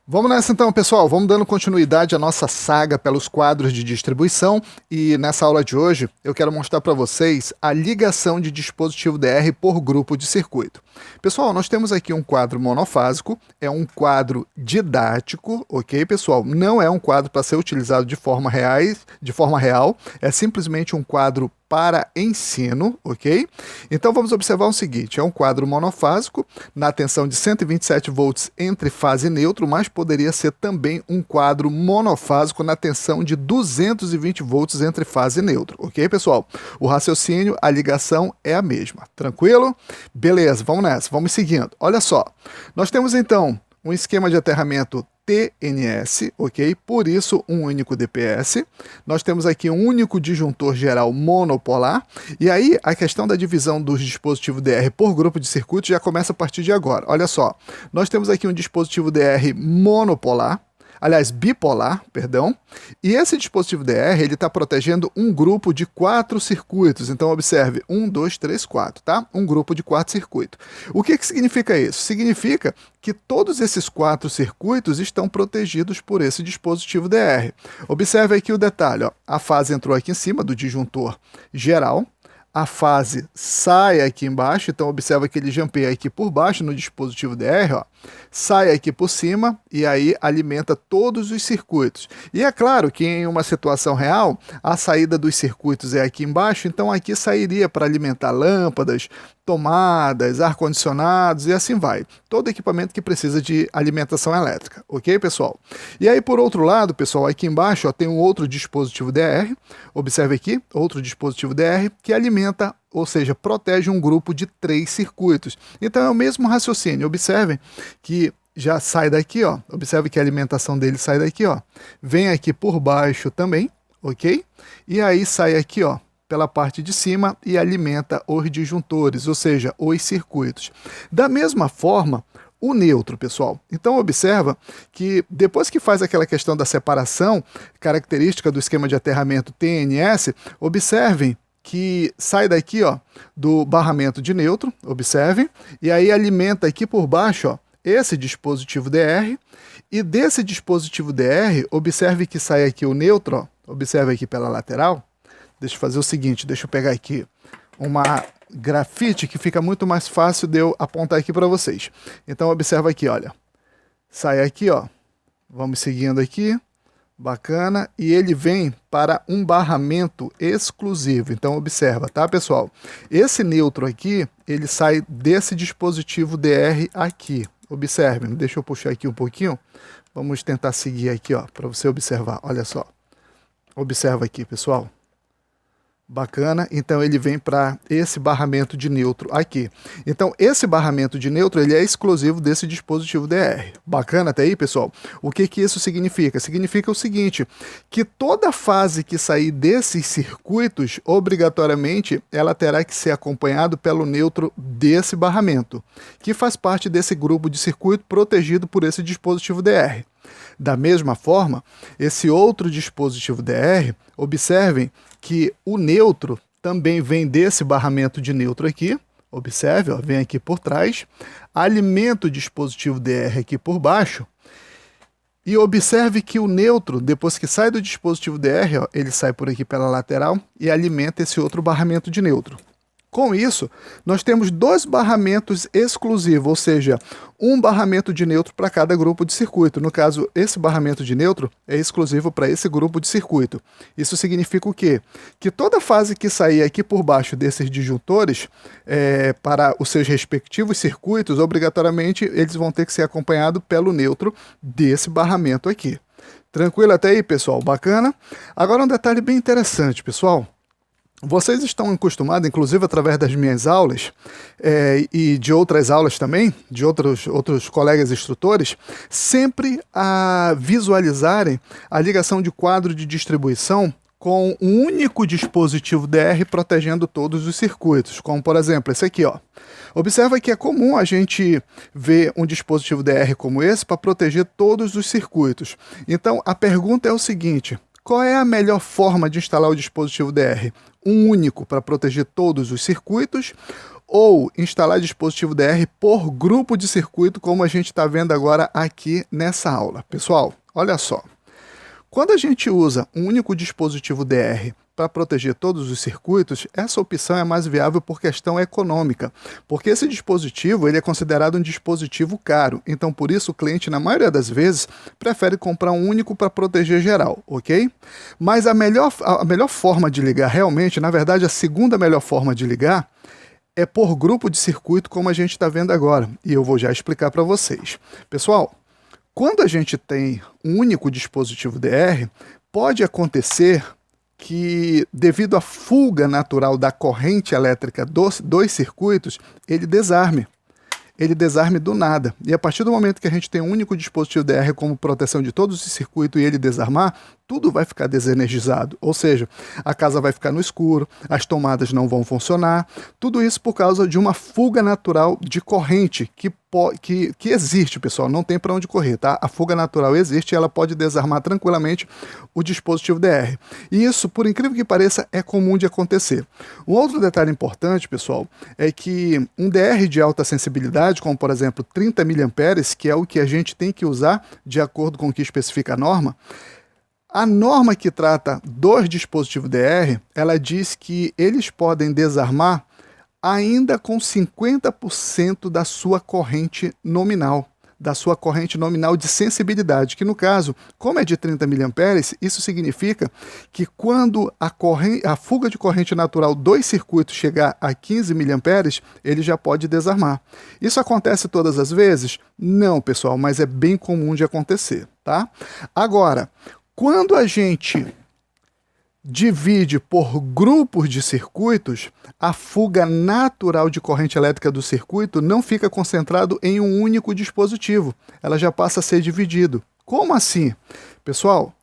Vamos nessa então, pessoal. Vamos dando continuidade à nossa saga pelos quadros de distribuição e nessa aula de hoje eu quero mostrar para vocês a ligação de dispositivo DR por grupo de circuito. Pessoal, nós temos aqui um quadro monofásico, é um quadro didático, ok, pessoal? Não é um quadro para ser utilizado de forma real, é simplesmente um quadro para ensino, ok? Então vamos observar o seguinte, é um quadro monofásico, na tensão de 127 volts entre fase e neutro, mas poderia ser também um quadro monofásico na tensão de 220 volts entre fase e neutro, ok, pessoal? O raciocínio, a ligação é a mesma, tranquilo? Beleza, vamos nessa, vamos seguindo. Olha só, nós temos então um esquema de aterramento TNS, ok? Por isso, um único DPS. Nós temos aqui um único disjuntor geral monopolar. E aí, a questão da divisão dos dispositivos DR por grupo de circuitos já começa a partir de agora. Olha só, nós temos aqui um dispositivo DR monopolar, aliás, bipolar, perdão, e esse dispositivo DR, ele está protegendo um grupo de 4 circuitos, então observe, 1, 2, 3, 4, tá? Um grupo de 4 circuitos. O que significa isso? Significa que todos esses 4 circuitos estão protegidos por esse dispositivo DR. Observe aqui o detalhe, ó. A fase entrou aqui em cima do disjuntor geral, a fase sai aqui embaixo, então observa que ele jampeia aqui por baixo no dispositivo DR, ó, sai aqui por cima e aí alimenta todos os circuitos. E é claro que em uma situação real, a saída dos circuitos é aqui embaixo, então aqui sairia para alimentar lâmpadas, tomadas, ar-condicionados e assim vai. Todo equipamento que precisa de alimentação elétrica, ok, pessoal? E aí, por outro lado, pessoal, aqui embaixo ó, tem um outro dispositivo DR, observe aqui, outro dispositivo DR que alimenta, ou seja, protege um grupo de 3 circuitos. Então é o mesmo raciocínio, observem que já sai daqui, ó, observe que a alimentação dele sai daqui, ó, vem aqui por baixo também, ok? E aí sai aqui, ó, pela parte de cima e alimenta os disjuntores, ou seja, os circuitos. Da mesma forma, o neutro, pessoal. Então observa que depois que faz aquela questão da separação, característica do esquema de aterramento TNS, observem que sai daqui, ó, do barramento de neutro, observem, e aí alimenta aqui por baixo, ó, esse dispositivo DR, e desse dispositivo DR, observe que sai aqui o neutro, ó, observe aqui pela lateral. Deixa eu fazer o seguinte, deixa eu pegar aqui uma grafite que fica muito mais fácil de eu apontar aqui para vocês. Então observa aqui, olha, sai aqui, ó, vamos seguindo aqui, bacana, e ele vem para um barramento exclusivo. Então observa, tá, pessoal? Esse neutro aqui, ele sai desse dispositivo DR aqui. Observem, deixa eu puxar aqui um pouquinho. Vamos tentar seguir aqui, ó, para você observar. Olha só. Observa aqui, pessoal. Bacana, então ele vem para esse barramento de neutro aqui. Então esse barramento de neutro ele é exclusivo desse dispositivo DR. Bacana até aí, pessoal? O que isso significa? Significa o seguinte, que toda fase que sair desses circuitos, obrigatoriamente, ela terá que ser acompanhado pelo neutro desse barramento, que faz parte desse grupo de circuito protegido por esse dispositivo DR. Da mesma forma, esse outro dispositivo DR, observem que o neutro também vem desse barramento de neutro aqui, observe, ó, vem aqui por trás, alimenta o dispositivo DR aqui por baixo, e observe que o neutro, depois que sai do dispositivo DR, ó, ele sai por aqui pela lateral e alimenta esse outro barramento de neutro. Com isso, nós temos 2 barramentos exclusivos, ou seja, um barramento de neutro para cada grupo de circuito. No caso, esse barramento de neutro é exclusivo para esse grupo de circuito. Isso significa o quê? Que toda fase que sair aqui por baixo desses disjuntores, para os seus respectivos circuitos, obrigatoriamente eles vão ter que ser acompanhados pelo neutro desse barramento aqui. Tranquilo até aí, pessoal? Bacana? Agora um detalhe bem interessante, pessoal. Vocês estão acostumados, inclusive através das minhas aulas e de outras aulas também, de outros colegas instrutores, sempre a visualizarem a ligação de quadro de distribuição com um único dispositivo DR protegendo todos os circuitos, como por exemplo esse aqui, ó. Observa que é comum a gente ver um dispositivo DR como esse para proteger todos os circuitos. Então a pergunta é o seguinte, qual é a melhor forma de instalar o dispositivo DR? Um único para proteger todos os circuitos ou instalar dispositivo DR por grupo de circuito, como a gente está vendo agora aqui nessa aula. Pessoal, olha só. Quando a gente usa um único dispositivo DR para proteger todos os circuitos, essa opção é mais viável por questão econômica, porque esse dispositivo ele é considerado um dispositivo caro, então por isso o cliente, na maioria das vezes, prefere comprar um único para proteger geral, ok? Mas a melhor forma de ligar realmente, na verdade a segunda melhor forma de ligar, é por grupo de circuito, como a gente está vendo agora, e eu vou já explicar para vocês. Pessoal, quando a gente tem um único dispositivo DR, pode acontecer que, devido à fuga natural da corrente elétrica dos dois circuitos, ele desarme. Ele desarme do nada. E a partir do momento que a gente tem um único dispositivo DR como proteção de todos os circuitos e ele desarmar, tudo vai ficar desenergizado. Ou seja, a casa vai ficar no escuro, as tomadas não vão funcionar. Tudo isso por causa de uma fuga natural de corrente que existe, pessoal. Não tem para onde correr, tá? A fuga natural existe e ela pode desarmar tranquilamente o dispositivo DR. E isso, por incrível que pareça, é comum de acontecer. Um outro detalhe importante, pessoal, é que um DR de alta sensibilidade, como por exemplo 30 mA, que é o que a gente tem que usar de acordo com o que especifica a norma que trata dos dispositivos DR, ela diz que eles podem desarmar ainda com 50% da sua corrente nominal, de sensibilidade, que no caso, como é de 30 mA, isso significa que quando a fuga de corrente natural dos circuitos chegar a 15 mA, ele já pode desarmar. Isso acontece todas as vezes? Não, pessoal, mas é bem comum de acontecer, tá? Agora, quando a gente divide por grupos de circuitos, a fuga natural de corrente elétrica do circuito não fica concentrado em um único dispositivo, ela já passa a ser dividido. Como assim? Pessoal,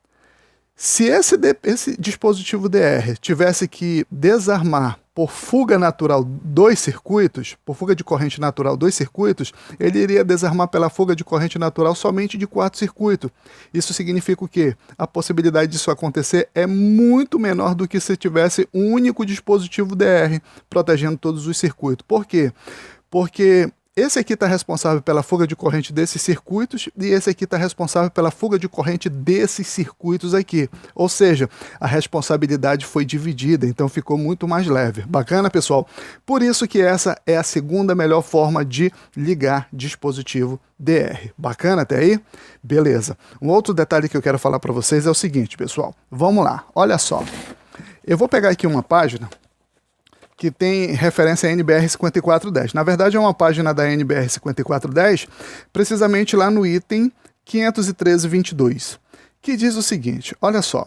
se esse dispositivo DR tivesse que desarmar por fuga natural dos circuitos, por fuga de corrente natural dos circuitos, ele iria desarmar pela fuga de corrente natural somente de 4 circuitos. Isso significa o quê? A possibilidade disso acontecer é muito menor do que se tivesse um único dispositivo DR protegendo todos os circuitos. Por quê? Porque esse aqui está responsável pela fuga de corrente desses circuitos e esse aqui está responsável pela fuga de corrente desses circuitos aqui. Ou seja, a responsabilidade foi dividida, então ficou muito mais leve. Bacana, pessoal? Por isso que essa é a segunda melhor forma de ligar dispositivo DR. Bacana até aí? Beleza. Um outro detalhe que eu quero falar para vocês é o seguinte, pessoal. Vamos lá, olha só. Eu vou pegar aqui uma página que tem referência a NBR 5410. Na verdade, é uma página da NBR 5410, precisamente lá no item 513.22, que diz o seguinte, olha só.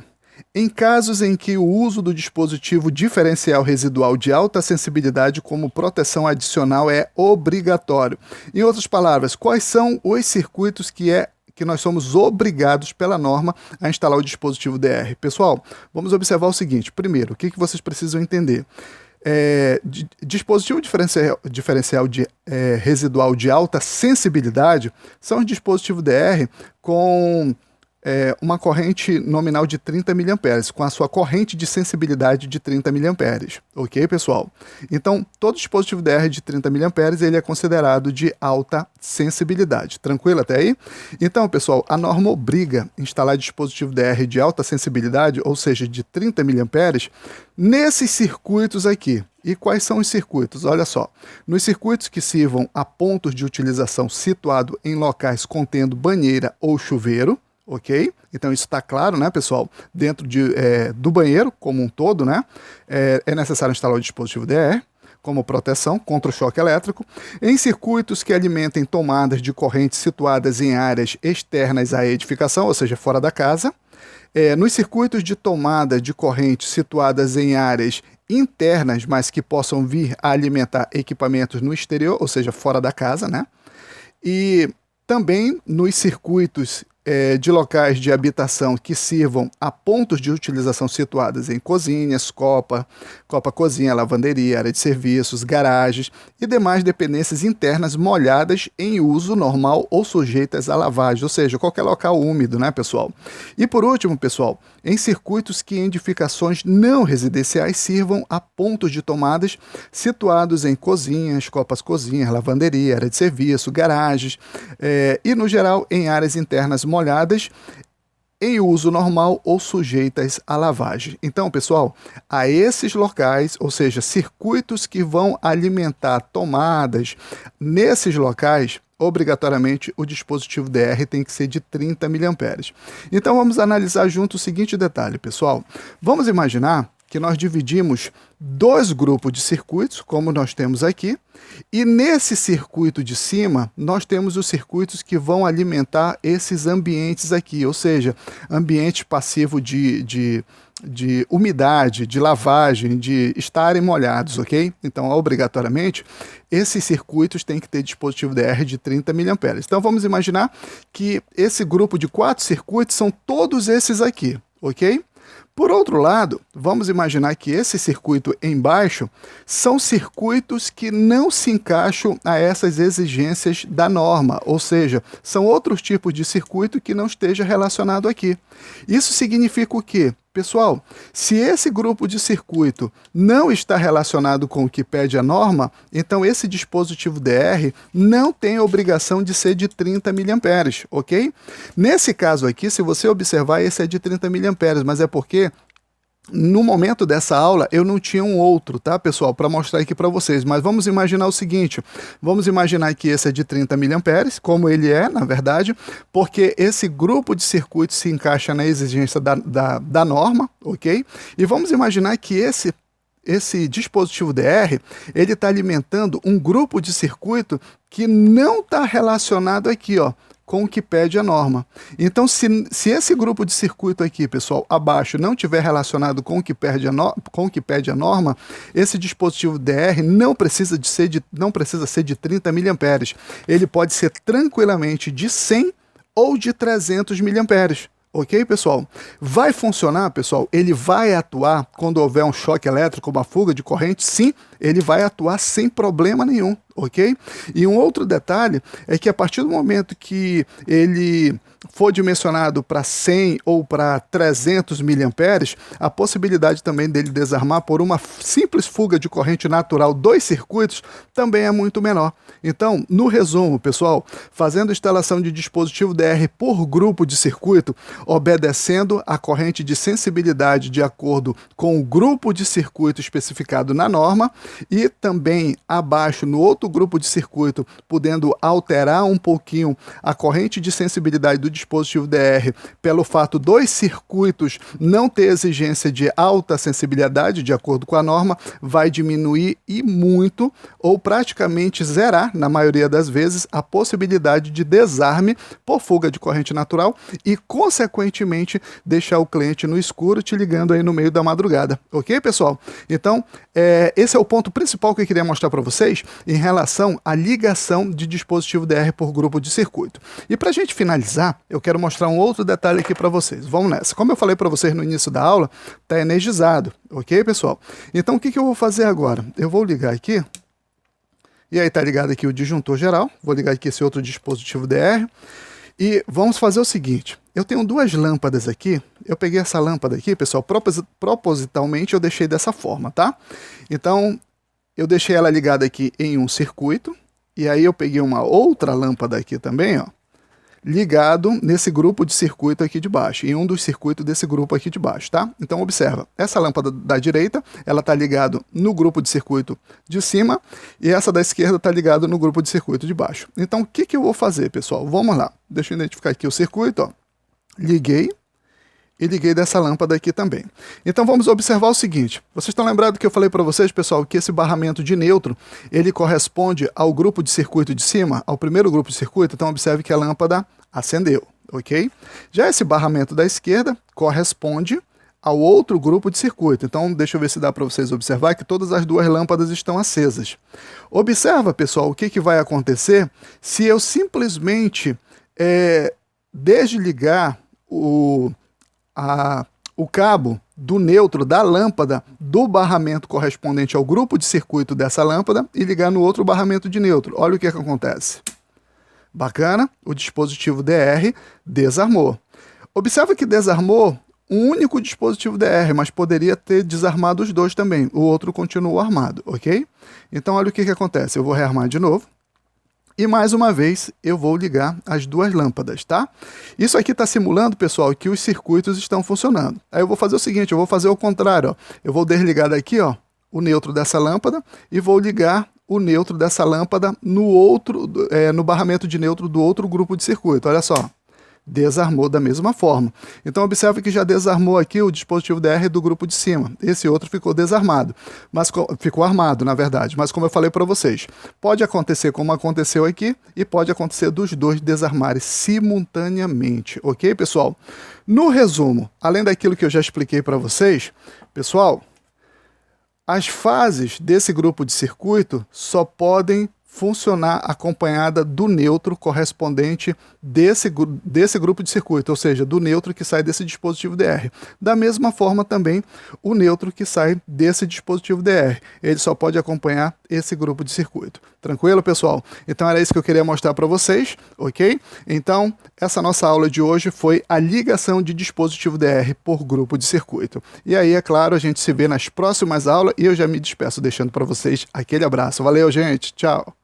Em casos em que o uso do dispositivo diferencial residual de alta sensibilidade como proteção adicional é obrigatório. Em outras palavras, quais são os circuitos que nós somos obrigados pela norma a instalar o dispositivo DR? Pessoal, vamos observar o seguinte. Primeiro, o que vocês precisam entender? Dispositivo diferencial residual de alta sensibilidade são os dispositivos DR com uma corrente nominal de 30 mA, com a sua corrente de sensibilidade de 30 mA. Ok, pessoal? Então, todo dispositivo DR de 30 mA ele é considerado de alta sensibilidade. Tranquilo até aí? Então, pessoal, a norma obriga a instalar dispositivo DR de alta sensibilidade, ou seja, de 30 mA, nesses circuitos aqui. E quais são os circuitos? Olha só, nos circuitos que sirvam a pontos de utilização situado em locais contendo banheira ou chuveiro, ok? Então isso está claro, né, pessoal? Dentro do banheiro como um todo, né? É necessário instalar o dispositivo DR como proteção contra o choque elétrico. Em circuitos que alimentem tomadas de corrente situadas em áreas externas à edificação, ou seja, fora da casa. Nos circuitos de tomada de corrente situadas em áreas internas, mas que possam vir a alimentar equipamentos no exterior, ou seja, fora da casa, né? E também nos circuitos de locais de habitação que sirvam a pontos de utilização situadas em cozinhas, copa-cozinha, lavanderia, área de serviços, garagens e demais dependências internas molhadas em uso normal ou sujeitas a lavagem, ou seja, qualquer local úmido, né, pessoal? E por último, pessoal, em circuitos que em edificações não residenciais sirvam a pontos de tomadas situados em cozinhas, copas-cozinhas, lavanderia, área de serviço, garagens e, no geral, em áreas internas molhadas em uso normal ou sujeitas à lavagem. Então, pessoal, a esses locais, ou seja, circuitos que vão alimentar tomadas, nesses locais, obrigatoriamente o dispositivo DR tem que ser de 30 mA. Então, vamos analisar junto o seguinte detalhe, pessoal. Vamos imaginar que nós dividimos dois grupos de circuitos, como nós temos aqui, e nesse circuito de cima, nós temos os circuitos que vão alimentar esses ambientes aqui, ou seja, ambiente passivo de umidade, de lavagem, de estarem molhados, ok? Então, obrigatoriamente, esses circuitos têm que ter dispositivo DR de 30 mA. Então, vamos imaginar que esse grupo de 4 circuitos são todos esses aqui, ok? Por outro lado, vamos imaginar que esse circuito embaixo são circuitos que não se encaixam a essas exigências da norma, ou seja, são outros tipos de circuito que não esteja relacionado aqui. Isso significa o quê? Pessoal, se esse grupo de circuito não está relacionado com o que pede a norma, então esse dispositivo DR não tem a obrigação de ser de 30 mA, ok? Nesse caso aqui, se você observar, esse é de 30 mA, mas é porque no momento dessa aula eu não tinha um outro, tá, pessoal, para mostrar aqui para vocês, mas vamos imaginar o seguinte, vamos imaginar que esse é de 30 mA, como ele é, na verdade, porque esse grupo de circuitos se encaixa na exigência da norma, ok? E vamos imaginar que esse dispositivo DR, ele está alimentando um grupo de circuito que não está relacionado aqui, ó, com o que pede a norma. Então, se esse grupo de circuito aqui, pessoal, abaixo, não tiver relacionado com o que pede a norma, esse dispositivo DR não precisa ser de 30 mA. Ele pode ser tranquilamente de 100 ou de 300 mA. Ok, pessoal? Vai funcionar, pessoal? Ele vai atuar quando houver um choque elétrico, uma fuga de corrente? Sim, ele vai atuar sem problema nenhum, ok? E um outro detalhe é que a partir do momento que ele for dimensionado para 100 ou para 300 mA, a possibilidade também dele desarmar por uma simples fuga de corrente natural dos circuitos também é muito menor. Então, no resumo, pessoal, fazendo instalação de dispositivo DR por grupo de circuito, obedecendo a corrente de sensibilidade de acordo com o grupo de circuito especificado na norma e também abaixo no outro grupo de circuito, podendo alterar um pouquinho a corrente de sensibilidade do dispositivo DR pelo fato dos circuitos não ter exigência de alta sensibilidade de acordo com a norma, vai diminuir e muito ou praticamente zerar, na maioria das vezes, a possibilidade de desarme por fuga de corrente natural e, consequentemente, deixar o cliente no escuro te ligando aí no meio da madrugada. Ok, pessoal? Então, esse é o ponto principal que eu queria mostrar para vocês em relação à ligação de dispositivo DR por grupo de circuito. E para a gente finalizar, eu quero mostrar um outro detalhe aqui para vocês. Vamos nessa. Como eu falei para vocês no início da aula, está energizado. Ok, pessoal? Então, o que eu vou fazer agora? Eu vou ligar aqui. E aí está ligado aqui o disjuntor geral. Vou ligar aqui esse outro dispositivo DR. E vamos fazer o seguinte. Eu tenho duas lâmpadas aqui. Eu peguei essa lâmpada aqui, pessoal, propositalmente eu deixei dessa forma, tá? Então, eu deixei ela ligada aqui em um circuito. E aí eu peguei uma outra lâmpada aqui também, ó, ligado nesse grupo de circuito aqui de baixo, em um dos circuitos desse grupo aqui de baixo, tá? Então, observa, essa lâmpada da direita, ela está ligada no grupo de circuito de cima, e essa da esquerda está ligada no grupo de circuito de baixo. Então, o que eu vou fazer, pessoal? Vamos lá, deixa eu identificar aqui o circuito, ó. Liguei, e liguei dessa lâmpada aqui também. Então vamos observar o seguinte, vocês estão lembrados que eu falei para vocês, pessoal, que esse barramento de neutro, ele corresponde ao grupo de circuito de cima, ao primeiro grupo de circuito, então observe que a lâmpada acendeu, ok? Já esse barramento da esquerda corresponde ao outro grupo de circuito, então deixa eu ver se dá para vocês observar que todas as duas lâmpadas estão acesas. Observa, pessoal, o que vai acontecer se eu simplesmente desligar o cabo do neutro da lâmpada do barramento correspondente ao grupo de circuito dessa lâmpada e ligar no outro barramento de neutro. Olha o que acontece. Bacana, o dispositivo DR desarmou. Observa que desarmou um único dispositivo DR, mas poderia ter desarmado os dois também. O outro continuou armado, ok? Então olha o que acontece. Eu vou rearmar de novo. E mais uma vez eu vou ligar as duas lâmpadas, tá? Isso aqui está simulando, pessoal, que os circuitos estão funcionando. Aí eu vou fazer o seguinte, eu vou fazer o contrário, ó. Eu vou desligar daqui, ó, o neutro dessa lâmpada e vou ligar o neutro dessa lâmpada no barramento de neutro do outro grupo de circuito. Olha só. Desarmou da mesma forma. Então observe que já desarmou aqui o dispositivo DR do grupo de cima. Esse outro ficou desarmado, mas ficou armado, na verdade. Mas como eu falei para vocês, pode acontecer como aconteceu aqui e pode acontecer dos dois desarmarem simultaneamente, ok, pessoal? No resumo, além daquilo que eu já expliquei para vocês, pessoal, as fases desse grupo de circuito só podem funcionar acompanhada do neutro correspondente desse grupo de circuito, ou seja, do neutro que sai desse dispositivo DR. Da mesma forma também o neutro que sai desse dispositivo DR. Ele só pode acompanhar esse grupo de circuito. Tranquilo, pessoal? Então era isso que eu queria mostrar para vocês, ok? Então, essa nossa aula de hoje foi a ligação de dispositivo DR por grupo de circuito. E aí, é claro, a gente se vê nas próximas aulas e eu já me despeço deixando para vocês aquele abraço. Valeu, gente! Tchau!